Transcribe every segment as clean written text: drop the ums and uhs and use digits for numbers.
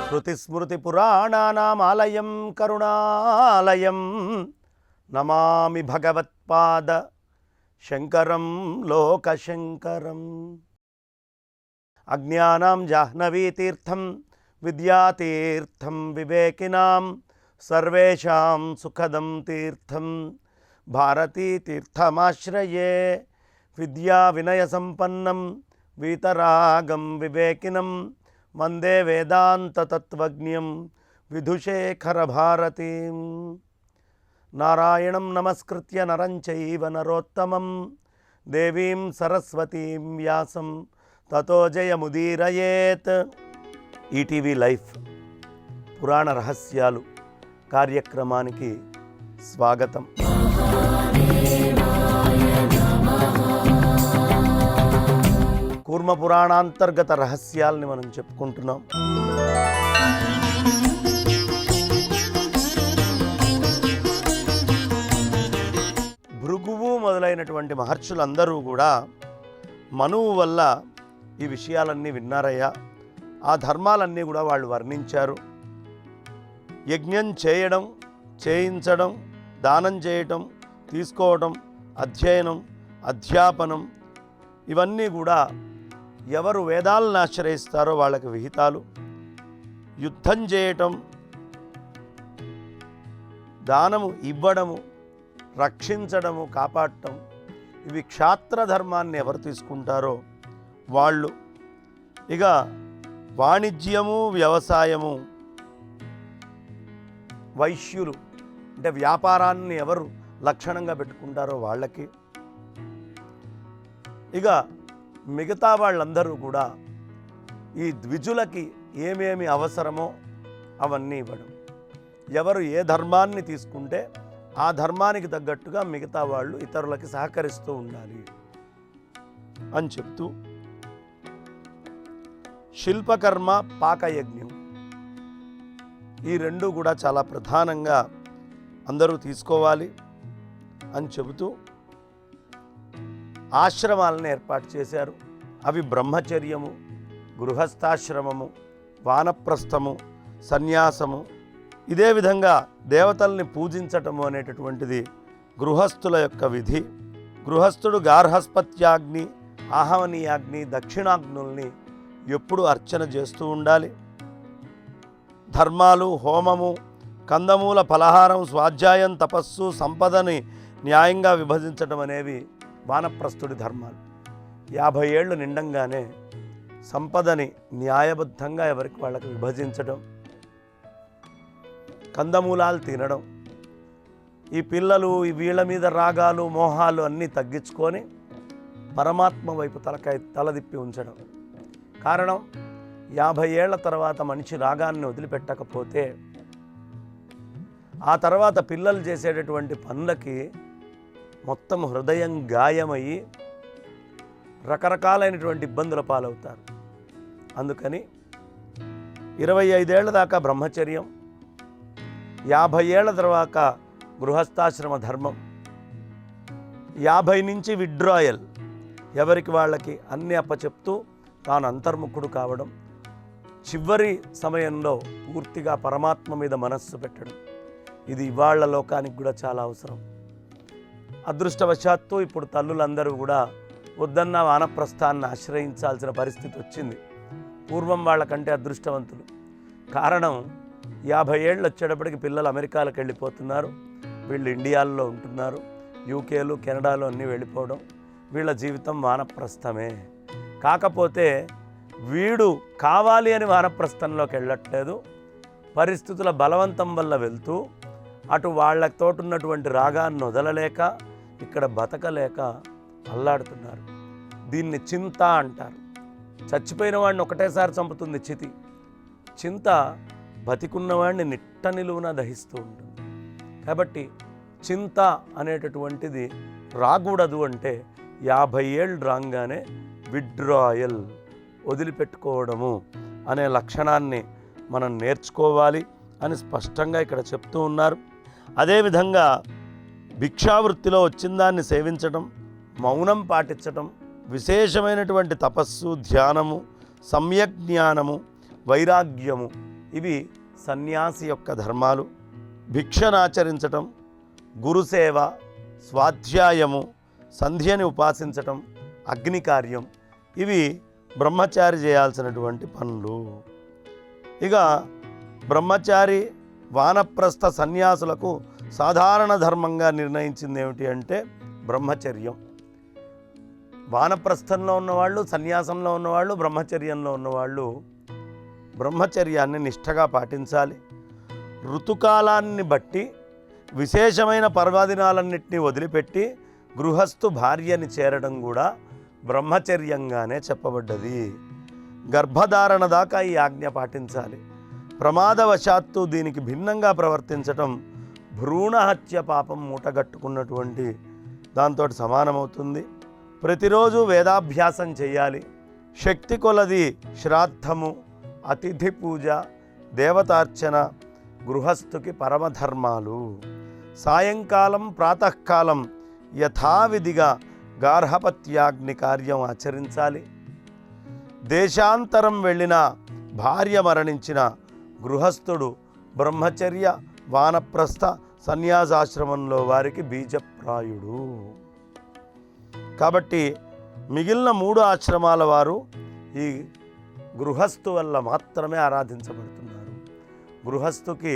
శృతిస్మృతిపురాణానామాలయం కరుణాలయం నమామి భగవత్పాద శంకరం లోకశంకరం. అజ్ఞానాం జాహ్నవీతీర్థం విద్యాతీర్థం వివేకినాం సర్వేషాం సుఖదం తీర్థం భారతీతీర్థమాశ్రయే. విద్యా వినయ సంపన్నం వీతరాగం వివేకినం వందే వేదాంత తత్వజ్ఞం విధుశేఖర భారతీం. నారాయణం నమస్కృత్య నరం చైవ నరోత్తమం దేవీం సరస్వతీం వ్యాసం తతో జయముదీరయేత్. ఈటీవీ లైఫ్ పురాణ రహస్యాలు కార్యక్రమానికి స్వాగతం. కూర్మ పురాణాంతర్గత రహస్యాల్ని మనం చెప్పుకుంటున్నాం. భృగువు మొదలైనటువంటి మహర్షులందరూ కూడా మనువు వల్ల ఈ విషయాలన్నీ విన్నారయ్యా. ఆ ధర్మాలన్నీ కూడా వాళ్ళు వర్ణించారు. యజ్ఞం చేయడం, చేయించడం, దానం చేయటం, తీసుకోవడం, అధ్యయనం, అధ్యాపనం, ఇవన్నీ కూడా ఎవరు వేదాలను ఆశ్రయిస్తారో వాళ్ళకి విహితాలు. యుద్ధం చేయటం, దానము ఇవ్వడము, రక్షించడము, కాపాడటం, ఇవి క్షాత్రధర్మాన్ని ఎవరు తీసుకుంటారో వాళ్ళు. ఇక వాణిజ్యము, వ్యవసాయము, వైశ్యులు అంటే వ్యాపారాన్ని ఎవరు లక్షణంగా పెట్టుకుంటారో వాళ్ళకి. ఇక మిగతా వాళ్ళందరూ కూడా ఈ ద్విజులకి ఏమేమి అవసరమో అవన్నీ ఇవ్వడం. ఎవరు ఏ ధర్మాన్ని తీసుకుంటే ఆ ధర్మానికి తగ్గట్టుగా మిగతా వాళ్ళు ఇతరులకి సహకరిస్తూ ఉండాలి అని చెప్తూ, శిల్పకర్మ, పాకయజ్ఞం, ఈ రెండు కూడా చాలా ప్రధానంగా అందరూ తీసుకోవాలి అని చెబుతూ ఆశ్రమాలను ఏర్పాటు చేశారు. అవి బ్రహ్మచర్యము, గృహస్థాశ్రమము, వానప్రస్థము, సన్యాసము. ఇదే విధంగా దేవతల్ని పూజించటము అనేటటువంటిది గృహస్థుల యొక్క విధి. గృహస్థుడు గార్హస్పత్యాగ్ని, ఆహవనీయాగ్ని, దక్షిణాగ్నుల్ని ఎప్పుడు అర్చన చేస్తూ ఉండాలి. ధర్మాలు, హోమము, కందమూల ఫలహారం, స్వాధ్యాయం, తపస్సు, సంపదని న్యాయంగా విభజించడం అనేవి వానప్రస్థుడి ధర్మాలు. 50 ఏళ్ళు నిండంగానే సంపదని న్యాయబద్ధంగా ఎవరికి వాళ్ళకి విభజించడం, కందమూలాలు తినడం, ఈ పిల్లలు వీళ్ళ మీద రాగాలు, మోహాలు అన్నీ తగ్గించుకొని పరమాత్మ వైపు తలదిప్పి ఉంచడం. కారణం, 50 ఏళ్ల తర్వాత మనిషి రాగాన్ని వదిలిపెట్టకపోతే ఆ తర్వాత పిల్లలు చేసేటటువంటి పనులకి మొత్తం హృదయం గాయమయ్యి రకరకాలైనటువంటి ఇబ్బందుల పాలవుతారు. అందుకని 25 ఏళ్ల దాకా బ్రహ్మచర్యం, 50 ఏళ్ల తర్వాత గృహస్థాశ్రమ ధర్మం, 50 నుంచి విడ్రాయల్, ఎవరికి వాళ్ళకి అన్ని అప్పచెప్తూ తాను అంతర్ముఖుడు కావడం, చివరి సమయంలో పూర్తిగా పరమాత్మ మీద మనస్సు పెట్టడం. ఇది ఇవాళ లోకానికి కూడా చాలా అవసరం. అదృష్టవశాత్తు ఇప్పుడు తల్లులందరూ కూడా వద్దన్న వానప్రస్థాన్ని ఆశ్రయించాల్సిన పరిస్థితి వచ్చింది. పూర్వం వాళ్ళకంటే అదృష్టవంతులు. కారణం, 50 ఏళ్ళు వచ్చేటప్పటికి పిల్లలు అమెరికాలకు వెళ్ళిపోతున్నారు, వీళ్ళు ఇండియాలో ఉంటున్నారు, యూకేలు, కెనడాలో అన్నీ వెళ్ళిపోవడం. వీళ్ళ జీవితం వానప్రస్థమే. కాకపోతే వీడు కావాలి అని వానప్రస్థంలోకి వెళ్ళట్లేదు, పరిస్థితుల బలవంతం వల్ల వెళ్తూ అటు వాళ్ళతోటున్నటువంటి రాగాన్ని వదలలేక ఇక్కడ బతకలేక అల్లాడుతున్నారు. దీన్ని చింత అంటారు. చచ్చిపోయిన వాడిని ఒకటేసారి చంపుతుంది చితి. చింత బతికున్నవాడిని నిట్ట నిలువున దహిస్తూ ఉంటుంది. కాబట్టి చింత అనేటటువంటిది రాకూడదు. అంటే 50 ఏళ్ళు రాగానే విడ్రాయల్ వదిలిపెట్టుకోవడము అనే లక్షణాన్ని మనం నేర్చుకోవాలి అని స్పష్టంగా ఇక్కడ చెప్తూ ఉన్నారు. అదేవిధంగా భిక్షావృత్తిలో వచ్చిన దాన్ని సేవించటం, మౌనం పాటించటం, విశేషమైనటువంటి తపస్సు, ధ్యానము, సమ్యక్ జ్ఞానము, వైరాగ్యము ఇవి సన్యాసి యొక్క ధర్మాలు. భిక్షనాచరించటం, గురుసేవ, స్వాధ్యాయము, సంధ్యని ఉపాసించటం, అగ్ని కార్యం ఇవి బ్రహ్మచారి చేయాల్సినటువంటి పనులు. ఇక బ్రహ్మచారి వానప్రస్థ సన్యాసులకు సాధారణ ధర్మంగా నిర్ణయించింది ఏమిటి అంటే బ్రహ్మచర్యం. వానప్రస్థంలో ఉన్నవాళ్ళు, సన్యాసంలో ఉన్నవాళ్ళు, బ్రహ్మచర్యంలో ఉన్నవాళ్ళు బ్రహ్మచర్యాన్ని నిష్ఠగా పాటించాలి. ఋతుకాలాన్ని బట్టి విశేషమైన పర్వదినాలన్నింటినీ వదిలిపెట్టి గృహస్థు భార్యని చేరడం కూడా బ్రహ్మచర్యంగానే చెప్పబడ్డది. గర్భధారణ దాకా ఈ ఆజ్ఞ పాటించాలి. ప్రమాదవశాత్తు దీనికి భిన్నంగా ప్రవర్తించటం భ్రూణహత్య పాపం మూటగట్టుకున్నటువంటి దాంతో సమానమవుతుంది. ప్రతిరోజు వేదాభ్యాసం చేయాలి. శక్తి కొలది శ్రాద్ధము, అతిథి పూజ, దేవతార్చన గృహస్థుకి పరమధర్మాలు. సాయంకాలం ప్రాతకాలం యథావిధిగా గార్హపత్యాగ్ని కార్యం ఆచరించాలి. దేశాంతరం వెళ్ళిన భార్య మరణించిన గృహస్థుడు బ్రహ్మచర్య, వానప్రస్థ, సన్యాసాశ్రమంలో వారికి బీజప్రాయుడు. కాబట్టి మిగిలిన 3 ఆశ్రమాల వారు ఈ గృహస్థు వల్ల మాత్రమే ఆరాధించబడుతున్నారు. గృహస్థుకి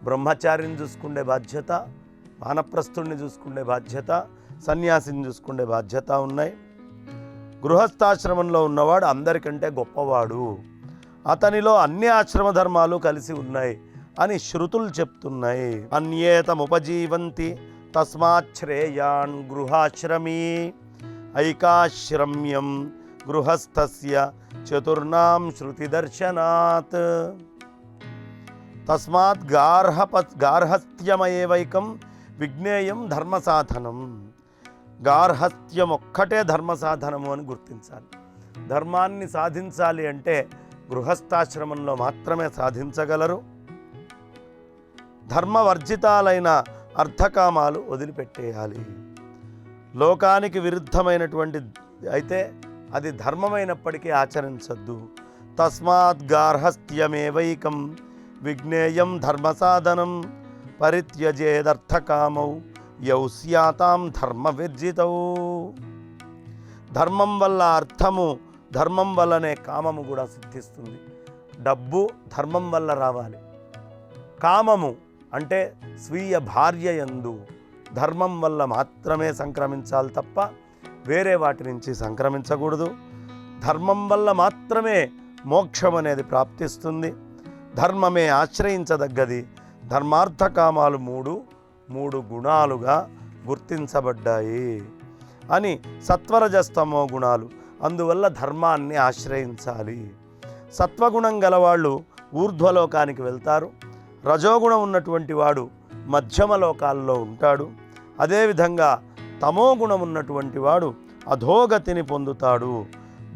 బ్రహ్మచారిని చూసుకునే బాధ్యత, వానప్రస్థుడిని చూసుకునే బాధ్యత, సన్యాసిని చూసుకునే బాధ్యత ఉన్నాయి. గృహస్థాశ్రమంలో ఉన్నవాడు అందరికంటే గొప్పవాడు, అతనిలో అన్ని ఆశ్రమ ధర్మాలు కలిసి ఉన్నాయి అని శృతులు చెప్తున్నాయి. అన్యేతముపజీవంతి తస్మాచ్ఛ్రేయాన్ గృహాశ్రమీ ఐకాశ్రమ్యం గృహస్థస్య చతుర్నాం శృతి దర్శనాత్. తస్మాత్ గార్హస్థ్యమయేవైకం విజ్ఞేయం ధర్మసాధనం. గార్హస్థ్యం ఒక్కటే ధర్మసాధనము అని గుర్తించాలి. ధర్మాన్ని సాధించాలి అంటే గృహస్థాశ్రమంలో మాత్రమే సాధించగలరు. ధర్మవర్జితాలైన అర్థకామాలు వదిలిపెట్టేయాలి. లోకానికి విరుద్ధమైనటువంటి అయితే అది ధర్మమైనప్పటికీ ఆచరించద్దు. తస్మాత్ గార్హస్థ్యమేవైకం విజ్ఞేయం ధర్మసాధనం పరిత్యజేదర్థకామౌ యౌ స్యాతాం ధర్మవిర్జితౌ. ధర్మం వల్ల అర్థము, ధర్మం వల్లనే కామము కూడా సిద్ధిస్తుంది. డబ్బు ధర్మం వల్ల రావాలి. కామము అంటే స్వీయ భార్య యందు ధర్మం వల్ల మాత్రమే సంక్రమించాలి తప్ప వేరే వాటి నుంచి సంక్రమించకూడదు. ధర్మం వల్ల మాత్రమే మోక్షం అనేది ప్రాప్తిస్తుంది. ధర్మమే ఆశ్రయించదగ్గది. ధర్మార్థకామాలు మూడు గుణాలుగా గుర్తించబడ్డాయి అని. సత్వరజస్తమో గుణాలు, అందువల్ల ధర్మాన్ని ఆశ్రయించాలి. సత్వగుణం గలవాళ్ళు ఊర్ధ్వలోకానికి వెళ్తారు. రజోగుణం ఉన్నటువంటి వాడు మధ్యమ లోకాల్లో ఉంటాడు. అదేవిధంగా తమోగుణం ఉన్నటువంటి వాడు అధోగతిని పొందుతాడు.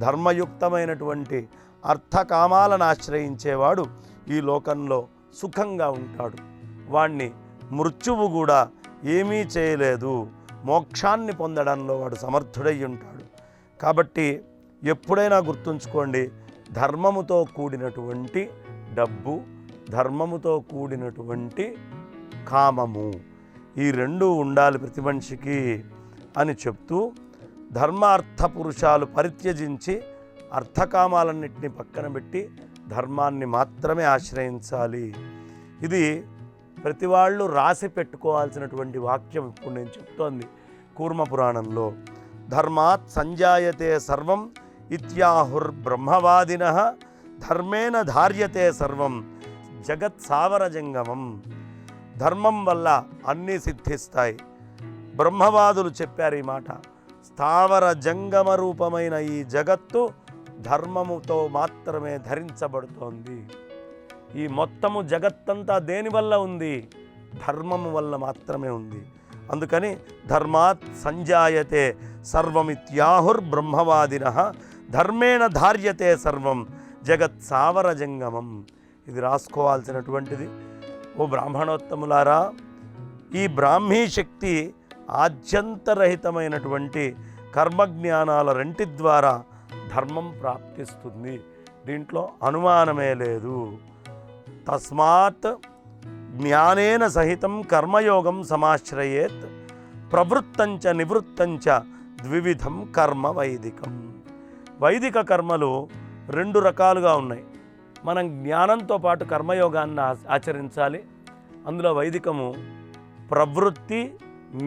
ధర్మయుక్తమైనటువంటి అర్థకామాలను ఆశ్రయించేవాడు ఈ లోకంలో సుఖంగా ఉంటాడు. వాణ్ణి మృత్యువు కూడా ఏమీ చేయలేదు. మోక్షాన్ని పొందడంలో వాడు సమర్థుడై ఉంటాడు. కాబట్టి ఎప్పుడైనా గుర్తుంచుకోండి, ధర్మముతో కూడినటువంటి డబ్బు, ధర్మముతో కూడినటువంటి కామము, ఈ రెండు ఉండాలి ప్రతి మనిషికి అని చెప్తూ, ధర్మార్థ పురుషాలు పరిత్యజించి అర్థకామాలన్నింటినీ పక్కన పెట్టి ధర్మాన్ని మాత్రమే ఆశ్రయించాలి. ఇది ప్రతి వాళ్ళు రాసి పెట్టుకోవాల్సినటువంటి వాక్యం ఇప్పుడు నేను చెప్తోంది కూర్మ పురాణంలో. ధర్మాత్ సంజాయతే సర్వం ఇత్యాహుర్బ్రహ్మవాదినః ధర్మేణ ధార్యతే సర్వం జగత్ సావరజంగమం. ధర్మం వల్ల అన్నీ సిద్ధిస్తాయి. బ్రహ్మవాదులు చెప్పారు ఈ మాట. స్థావర జంగమ రూపమైన ఈ జగత్తు ధర్మముతో మాత్రమే ధరించబడుతోంది. ఈ మొత్తము జగత్తంతా దేనివల్ల ఉంది? ధర్మము వల్ల మాత్రమే ఉంది. అందుకని ధర్మాత్ సంజాయతే సర్వమిత్యాహుర్బ్రహ్మవాదినః ధర్మేణ ధార్యతే సర్వం జగత్ సావర జంగమం. ఇది రాసుకోవాల్సినటువంటిది. ఓ బ్రాహ్మణోత్తములారా, ఈ బ్రాహ్మీ శక్తి ఆద్యంతరహితమైనటువంటి కర్మజ్ఞానాల రెంటి ద్వారా ధర్మం ప్రాప్తిస్తుంది. దీంట్లో అనుమానమే లేదు. తస్మాత్ జ్ఞానేన సహితం కర్మయోగం సమాశ్రయేత్ ప్రవృత్తంచ నివృత్తంచ ద్వివిధం కర్మ వైదికం. వైదిక కర్మలు 2 రకాలుగా ఉన్నాయి. మనం జ్ఞానంతో పాటు కర్మయోగాన్ని ఆచరించాలి. అందులో వైదికము ప్రవృత్తి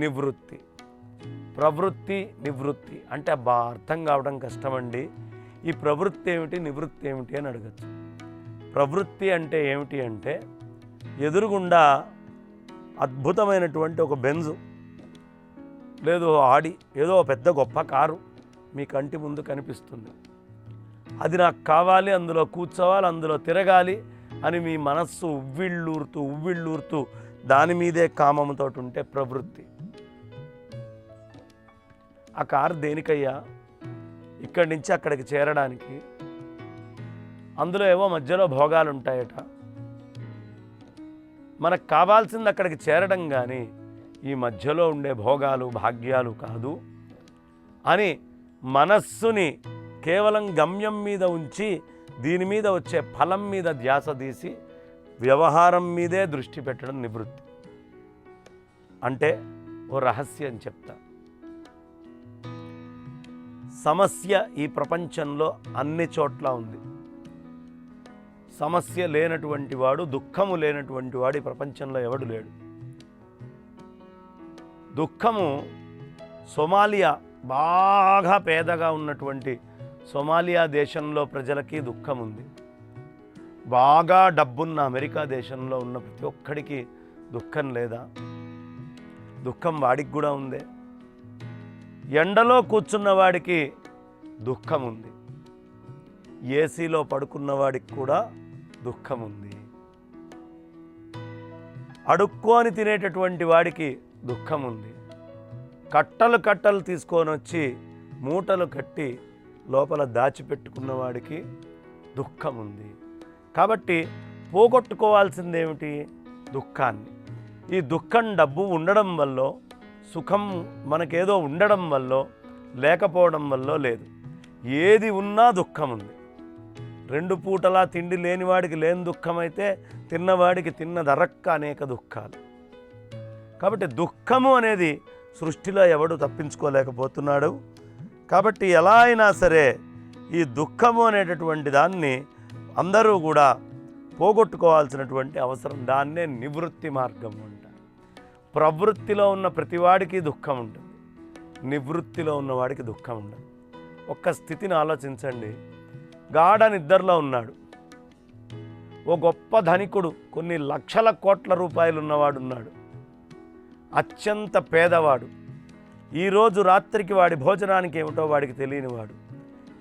నివృత్తి. ప్రవృత్తి నివృత్తి అంటే అర్థం కావడం కష్టమండి. ఈ ప్రవృత్తి ఏమిటి, నివృత్తి ఏమిటి అని అడగచ్చు. ప్రవృత్తి అంటే ఏమిటి అంటే, ఎదురుగుండా అద్భుతమైనటువంటి ఒక బెంజు లేదు ఆడి ఏదో పెద్ద గొప్ప కారు మీ కంటి ముందు కనిపిస్తుంది. అది నాకు కావాలి, అందులో కూర్చోవాలి, అందులో తిరగాలి అని మీ మనస్సు ఉవ్విళ్ళూరుతూ దాని మీదే కామంతో ఉంటే ప్రవృత్తి. ఆ కారు దేనికయ్యా? ఇక్కడి నుంచి అక్కడికి చేరడానికి. అందులో ఏవో మధ్యలో భోగాలు ఉంటాయట. మనకు కావాల్సింది అక్కడికి చేరడం కానీ ఈ మధ్యలో ఉండే భోగాలు భాగ్యాలు కాదు అని మనస్సుని కేవలం గమ్యం మీద ఉంచి దీని మీద వచ్చే ఫలం మీద ధ్యాస తీసి వ్యవహారం మీదే దృష్టి పెట్టడం నివృత్తి. అంటే ఓ రహస్యం చెప్తా. సమస్య ఈ ప్రపంచంలో అన్ని చోట్ల ఉంది. సమస్య లేనటువంటి వాడు, దుఃఖము లేనటువంటి వాడు ఈ ప్రపంచంలో ఎవడు లేడు. దుఃఖము సోమాలియా, బాగా పేదగా ఉన్నటువంటి సోమాలియా దేశంలో ప్రజలకి దుఃఖం ఉంది. బాగా డబ్బున్న అమెరికా దేశంలో ఉన్న ప్రతి ఒక్కడికి దుఃఖం లేదా? దుఃఖం వాడికి కూడా ఉందే. ఎండలో కూర్చున్న వాడికి దుఃఖం ఉంది. ఏసీలో పడుకున్న వాడికి కూడా దుఃఖం ఉంది. అడుక్కొని తినేటటువంటి వాడికి దుఃఖం ఉంది. కట్టలు తీసుకొని వచ్చి మూటలు కట్టి లోపల దాచిపెట్టుకున్న వాడికి దుఃఖం ఉంది. కాబట్టి పోగొట్టుకోవాల్సిందేమిటి? దుఃఖాన్ని. ఈ దుఃఖం డబ్బు ఉండడం వల్ల, సుఖం మనకేదో ఉండడం వల్ల, లేకపోవడం వల్ల లేదు. ఏది ఉన్నా దుఃఖం ఉంది. 2 పూటలా తిండి లేనివాడికి లేని దుఃఖమైతే తిన్నవాడికి తిన్నదరక్క అనేక దుఃఖాలు. కాబట్టి దుఃఖము అనేది సృష్టిలో ఎవడు తప్పించుకోలేకపోతున్నాడు. కాబట్టి ఎలా అయినా సరే ఈ దుఃఖము అనేటటువంటి దాన్ని అందరూ కూడా పోగొట్టుకోవాల్సినటువంటి అవసరం. దాన్నే నివృత్తి మార్గం అంటారు. ప్రవృత్తిలో ఉన్న ప్రతివాడికి దుఃఖం ఉంటుంది, నివృత్తిలో ఉన్నవాడికి దుఃఖం ఉండదు. ఒక్క స్థితిని ఆలోచించండి. గాఢ నిద్రలో ఉన్నాడు. ఓ గొప్ప ధనికుడు, కొన్ని లక్షల కోట్ల రూపాయలు ఉన్నవాడు ఉన్నాడు. అత్యంత పేదవాడు. ఈరోజు రాత్రికి వాడి భోజనానికి ఏమిటో వాడికి తెలియనివాడు.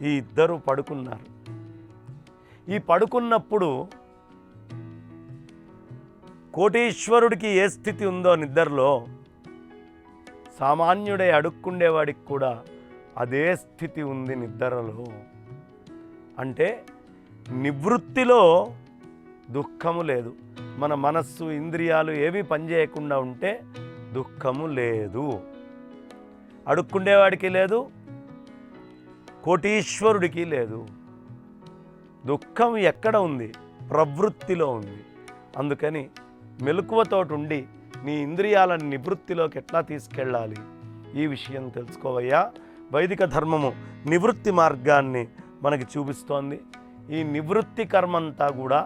ఈ ఇద్దరు పడుకున్నారు. ఈ పడుకున్నప్పుడు కోటీశ్వరుడికి ఏ స్థితి ఉందో నిద్రలో, సామాన్యుడై అడుక్కుండేవాడికి కూడా అదే స్థితి ఉంది నిద్రలో. అంటే నివృత్తిలో దుఃఖము లేదు. మన మనస్సు ఇంద్రియాలు ఏవి పనిచేయకుండా ఉంటే దుఃఖము లేదు. అడుక్కుండేవాడికి లేదు, కోటీశ్వరుడికి లేదు. దుఃఖం ఎక్కడ ఉంది? ప్రవృత్తిలో ఉంది. అందుకని మెలకువతోటి ఉండి నీ ఇంద్రియాలను నివృత్తిలోకి ఎట్లా తీసుకెళ్ళాలి ఈ విషయం తెలుసుకోవయ్యా. వైదిక ధర్మము నివృత్తి మార్గాన్ని మనకి చూపిస్తోంది. ఈ నివృత్తి కర్మంతా కూడా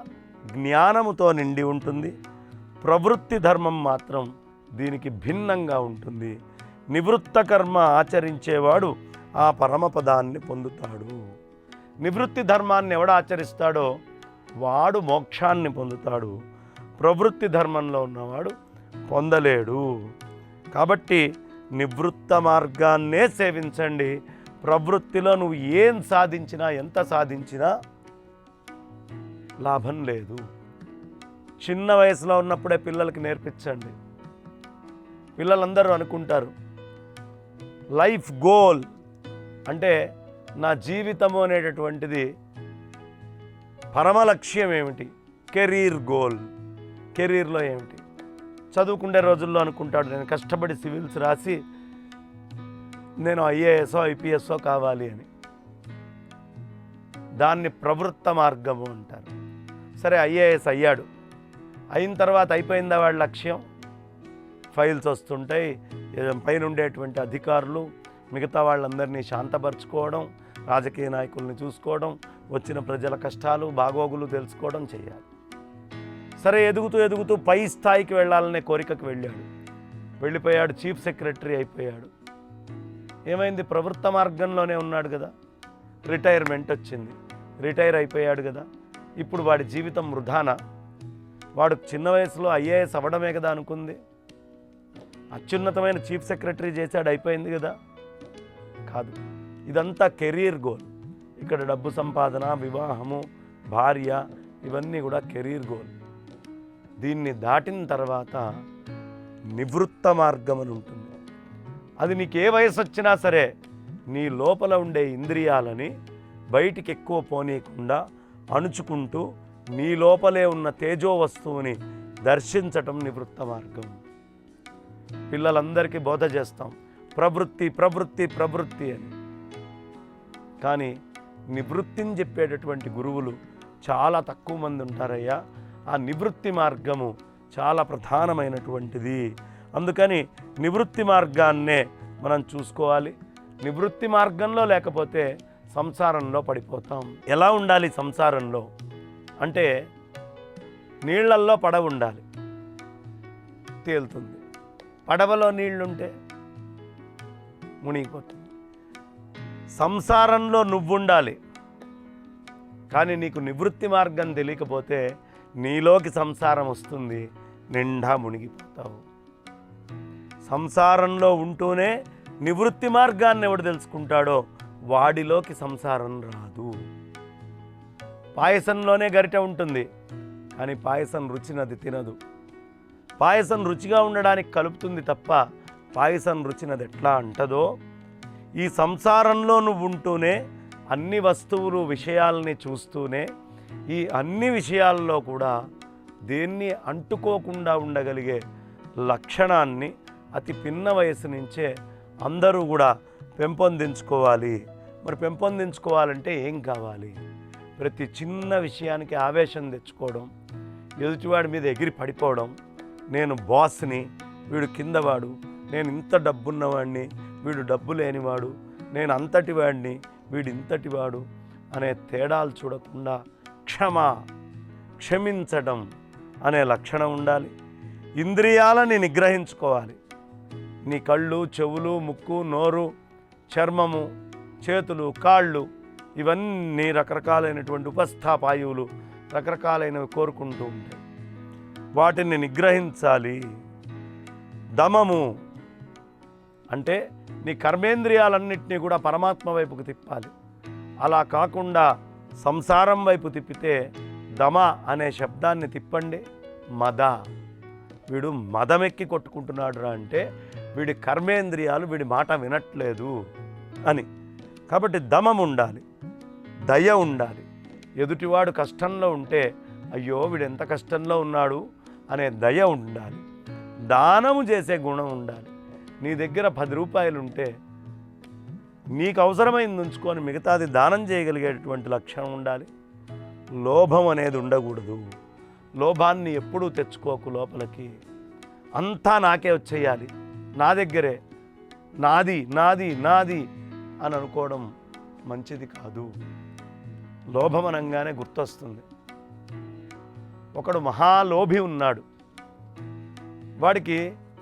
జ్ఞానముతో నిండి ఉంటుంది. ప్రవృత్తి ధర్మం మాత్రం దీనికి భిన్నంగా ఉంటుంది. నివృత్త కర్మ ఆచరించేవాడు ఆ పరమపదాన్ని పొందుతాడు. నివృత్తి ధర్మాన్ని ఎవడు ఆచరిస్తాడో వాడు మోక్షాన్ని పొందుతాడు. ప్రవృత్తి ధర్మంలో ఉన్నవాడు పొందలేడు. కాబట్టి నివృత్త మార్గాన్నే సేవించండి. ప్రవృత్తిలో నువ్వు ఏం సాధించినా, ఎంత సాధించినా లాభం లేదు. చిన్న వయసులో ఉన్నప్పుడే పిల్లలకి నేర్పించండి. పిల్లలందరూ అనుకుంటారు లైఫ్ గోల్ అంటే నా జీవితము అనేటటువంటిది పరమ లక్ష్యం ఏమిటి, కెరీర్ గోల్, కెరీర్లో ఏమిటి. చదువుకునే రోజుల్లో అనుకుంటాడు నేను కష్టపడి సివిల్స్ రాసి నేను ఐఏఎస్ఓ ఐపీఎస్ఓ కావాలి అని. దాన్ని ప్రవృత్త మార్గము అంటారు. సరే ఐఏఎస్ అయ్యాడు, అయిన తర్వాత అయిపోయిందా వాడి లక్ష్యం? ఫైల్స్ వస్తుంటాయి, పైన ఉండేటువంటి అధికారులు మిగతా వాళ్ళందరినీ శాంతపరచుకోవడం, రాజకీయ నాయకుల్ని చూసుకోవడం, వచ్చిన ప్రజల కష్టాలు బాగోగులు తెలుసుకోవడం చేయాలి. సరే ఎదుగుతూ ఎదుగుతూ పై స్థాయికి వెళ్ళాలనే కోరికకు వెళ్ళాడు, వెళ్ళిపోయాడు, చీఫ్ సెక్రటరీ అయిపోయాడు. ఏమైంది? ప్రవృత్త మార్గంలోనే ఉన్నాడు కదా. రిటైర్మెంట్ వచ్చింది, రిటైర్ అయిపోయాడు కదా. ఇప్పుడు వాడి జీవితం వృధానా? వాడు చిన్న వయసులో ఐఏఎస్ అవ్వడమే కదా అనుకుంది, అత్యున్నతమైన చీఫ్ సెక్రటరీ చేశాడు, అయిపోయింది కదా. కాదు, ఇదంతా కెరీర్ గోల్. ఇక్కడ డబ్బు సంపాదన, వివాహము, భార్య, ఇవన్నీ కూడా కెరీర్ గోల్. దీన్ని దాటిన తర్వాత నివృత్త మార్గం అని ఉంటుంది. అది నీకు ఏ వయసు వచ్చినా సరే నీ లోపల ఉండే ఇంద్రియాలని బయటికి ఎక్కువ పోనీయకుండా అణుచుకుంటూ నీ లోపలే ఉన్న తేజో వస్తువుని దర్శించటం నివృత్త మార్గం. పిల్లలందరికీ బోధ చేస్తాం ప్రవృత్తి ప్రవృత్తి ప్రవృత్తి అని, కానీ నివృత్తిని చెప్పేటటువంటి గురువులు చాలా తక్కువ మంది ఉంటారయ్యా. ఆ నివృత్తి మార్గము చాలా ప్రధానమైనటువంటిది. అందుకని నివృత్తి మార్గాన్నే మనం చూసుకోవాలి. నివృత్తి మార్గంలో లేకపోతే సంసారంలో పడిపోతాం. ఎలా ఉండాలి సంసారంలో అంటే, నీళ్లల్లో పడవ ఉండాలి, తేలుతుంది. పడవలో నీళ్లుంటే మునిగిపోతుంది. సంసారంలో నువ్వుండాలి, కానీ నీకు నివృత్తి మార్గం తెలియకపోతే నీలోకి సంసారం వస్తుంది, నిండా మునిగిపోతావు. సంసారంలో ఉంటూనే నివృత్తి మార్గాన్ని ఎవడు తెలుసుకుంటాడో వాడిలోకి సంసారం రాదు. పాయసంలోనే గరిటె ఉంటుంది, కానీ పాయసం రుచినది తినదు. పాయసం రుచిగా ఉండడానికి కలుపుతుంది తప్ప పాయసం రుచినది ఎట్లా అంటదో, ఈ సంసారంలో నువ్వు ఉంటూనే అన్ని వస్తువులు విషయాల్ని చూస్తూనే ఈ అన్ని విషయాల్లో కూడా దేన్ని అంటుకోకుండా ఉండగలిగే లక్షణాన్ని అతి పిన్న వయసు నుంచే అందరూ కూడా పెంపొందించుకోవాలి. మరి పెంపొందించుకోవాలంటే ఏం కావాలి? ప్రతి చిన్న విషయానికి ఆవేశం తెచ్చుకోవడం, ఎదుటివాడి మీద ఎగిరి పడిపోవడం, నేను బాస్ని, వీడు కిందవాడు, నేను ఇంత డబ్బున్నవాడిని, వీడు డబ్బు లేనివాడు, నేను అంతటి వాడిని, వీడు ఇంతటి వాడు అనే తేడాలు చూడకుండా క్షమించడం అనే లక్షణం ఉండాలి. ఇంద్రియాలని నిగ్రహించుకోవాలి. నీ కళ్ళు, చెవులు, ముక్కు, నోరు, చర్మము, చేతులు, కాళ్ళు, ఇవన్నీ రకరకాలైనటువంటి ఉపస్థాపాయువులు రకరకాలైనవి కోరుకుంటూ ఉంటాయి. వాటిని నిగ్రహించాలి. దమము అంటే నీ కర్మేంద్రియాలన్నింటినీ కూడా పరమాత్మ వైపుకు తిప్పాలి. అలా కాకుండా సంసారం వైపు తిప్పితే దమ అనే శబ్దాన్ని తిప్పండి. మద, వీడు మదమెక్కి కొట్టుకుంటున్నాడు రా అంటే వీడి కర్మేంద్రియాలు వీడి మాట వినట్లేదు అని. కాబట్టి దమం ఉండాలి, దయ ఉండాలి. ఎదుటివాడు కష్టంలో ఉంటే అయ్యో వీడు ఎంత కష్టంలో ఉన్నాడు అనే దయ ఉండాలి. దానము చేసే గుణం ఉండాలి. నీ దగ్గర 10 రూపాయలు ఉంటే నీకు అవసరమైంది ఉంచుకొని మిగతాది దానం చేయగలిగేటువంటి లక్షణం ఉండాలి. లోభం అనేది ఉండకూడదు. లోభాన్ని ఎప్పుడూ తెచ్చుకోకు లోపలికి. అంతా నాకే వచ్చేయాలి, నా దగ్గరే, నాది నాది నాది అని అనుకోవడం మంచిది కాదు. లోభం అనగానే గుర్తొస్తుంది, ఒకడు మహాలోభి ఉన్నాడు. వాడికి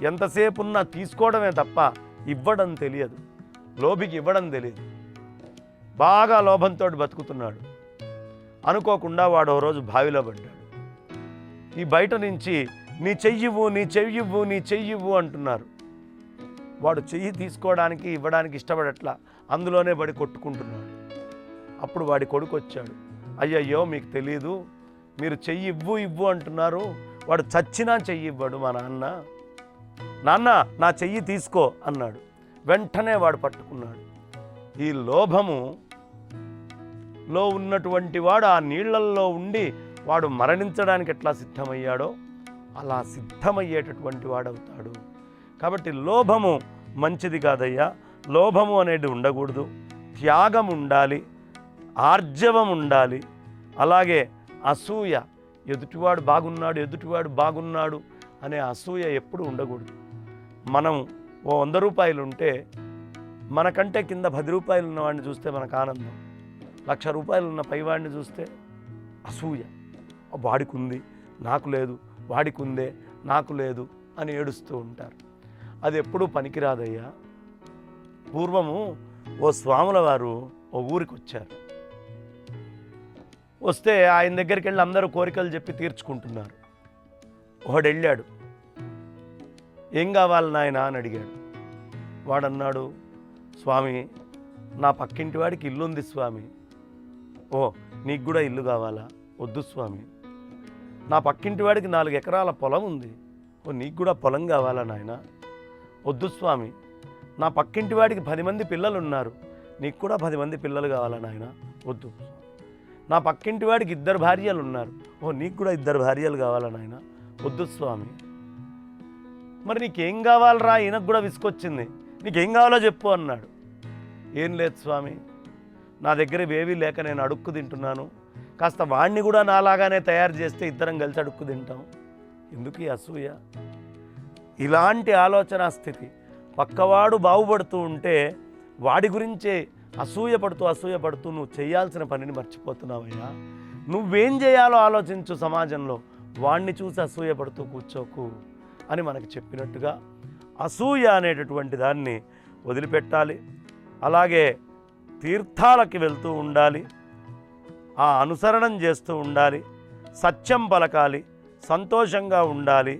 ఎంతసేపు ఉన్నా తీసుకోవడమే తప్ప ఇవ్వడం తెలియదు. లోభికి ఇవ్వడం తెలియదు. బాగా లోభంతో బతుకుతున్నాడు. అనుకోకుండా వాడు ఓ రోజు బావిలో పడ్డాడు. ఈ బయట నుంచి నీ చెయ్యివ్వు, నీ చెయ్యివ్వు, నీ చెయ్యివ్వు అంటున్నారు. వాడు చెయ్యి తీసుకోవడానికి ఇవ్వడానికి ఇష్టపడట్లా, అందులోనే పడి కొట్టుకుంటున్నాడు. అప్పుడు వాడి కొడుకు వచ్చాడు. అయ్యయ్యో మీకు తెలీదు, మీరు చెయ్యి ఇవ్వు ఇవ్వు అంటున్నారు, వాడు చచ్చినా చెయ్యి ఇవ్వడు మా నాన్న. నాన్న నా చెయ్యి తీసుకో అన్నాడు. వెంటనే వాడు పట్టుకున్నాడు. ఈ లోభము లో ఉన్నటువంటి వాడు ఆ నీళ్లల్లో ఉండి వాడు మరణించడానికి ఎట్లా సిద్ధమయ్యాడో అలా సిద్ధమయ్యేటటువంటి వాడవుతాడు. కాబట్టి లోభము మంచిది కాదయ్యా. లోభము అనేది ఉండకూడదు. త్యాగం ఉండాలి, ఆర్జవం ఉండాలి. అలాగే అసూయ, ఎదుటివాడు బాగున్నాడు అనే అసూయ ఎప్పుడు ఉండకూడదు. మనం ఓ 100 రూపాయలు ఉంటే మనకంటే కింద 10 రూపాయలు ఉన్నవాడిని చూస్తే మనకు ఆనందం. 1,00,000 రూపాయలు ఉన్న పైవాడిని చూస్తే అసూయ. వాడికి ఉంది నాకు లేదు, వాడికి ఉందే నాకు లేదు అని ఏడుస్తూ ఉంటారు. అది ఎప్పుడూ పనికిరాదయ్యా. పూర్వము ఓ స్వాముల వారు ఓ ఊరికి వచ్చారు. వస్తే ఆయన దగ్గరికి వెళ్ళి అందరూ కోరికలు చెప్పి తీర్చుకుంటున్నారు. ఒకడు వెళ్ళాడు, ఏం కావాలి నాయనా అని అడిగాడు. వాడన్నాడు, స్వామి నా పక్కింటి వాడికి ఇల్లు ఉంది స్వామి. ఓ నీకు కూడా ఇల్లు కావాలా? వద్దు స్వామి. నా పక్కింటి వాడికి 4 ఎకరాల పొలం ఉంది. ఓ నీకు కూడా పొలం కావాలా నాయన? వద్దు స్వామి. నా పక్కింటి వాడికి 10 మంది పిల్లలు ఉన్నారు. నీకు కూడా 10 మంది పిల్లలు కావాలా నాయన? వద్దు. నా పక్కింటి వాడికి 2 భార్యలు ఉన్నారు. ఓ నీకు కూడా 2 భార్యలు కావాలా నాయన? వద్దు స్వామి. మరి నీకేం కావాలరా? ఈయనకు కూడా విసుకొచ్చింది. నీకేం కావాలో చెప్పు అన్నాడు. ఏం లేదు స్వామి, నా దగ్గర ఏవీ లేక నేను అడుక్కు తింటున్నాను. కాస్త వాడిని కూడా నాలాగానే తయారు చేస్తే ఇద్దరం కలిసి అడుక్కు తింటాం. ఎందుకు ఈ అసూయ? ఇలాంటి ఆలోచన స్థితి. పక్కవాడు బాగుపడుతూ ఉంటే వాడి గురించే అసూయ పడుతూ నువ్వు చేయాల్సిన పనిని మర్చిపోతున్నావయ్యా. నువ్వేం చేయాలో ఆలోచించు. సమాజంలో వాణ్ణి చూసి అసూయ పడుతూ కూర్చోకు అని మనకు చెప్పినట్టుగా అసూయ అనేటటువంటి దాన్ని వదిలిపెట్టాలి. అలాగే తీర్థాలకి వెళ్తూ ఉండాలి, ఆ అనుసరణం చేస్తూ ఉండాలి, సత్యం పలకాలి, సంతోషంగా ఉండాలి,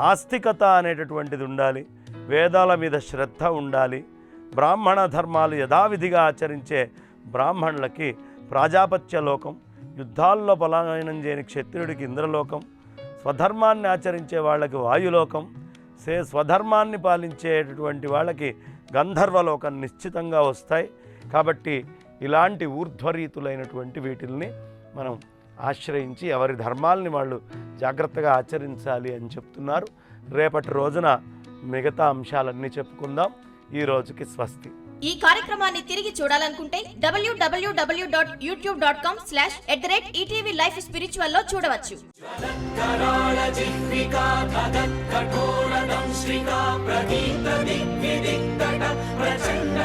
ఆస్తికత అనేటటువంటిది ఉండాలి, వేదాల మీద శ్రద్ధ ఉండాలి. బ్రాహ్మణ ధర్మాలు యథావిధిగా ఆచరించే బ్రాహ్మణులకి ప్రాజాపత్య లోకం, యుద్ధాల్లో పలాయనం చేయని క్షత్రియుడికి ఇంద్రలోకం, స్వధర్మాన్ని ఆచరించే వాళ్ళకి వాయులోకం, స్వధర్మాన్ని పాలించేటటువంటి వాళ్ళకి గంధర్వలోకం నిశ్చితంగా వస్తాయి. కాబట్టి ఇలాంటి ఊర్ధ్వరీతులైనటువంటి వీటిల్ని మనం ఆశ్రయించి ఎవరి ధర్మాలని వాళ్ళు జాగ్రత్తగా ఆచరించాలి అని చెప్తున్నారు. రేపటి రోజున మిగతా అంశాలన్నీ చెప్పుకుందాం. ఈ రోజుకి స్వస్తి. ఈ కార్యక్రమాన్ని తిరిగి చూడాలనుకుంటే www.youtube.com/@ETV Life Spiritual లో చూడవచ్చు. ప్రచండ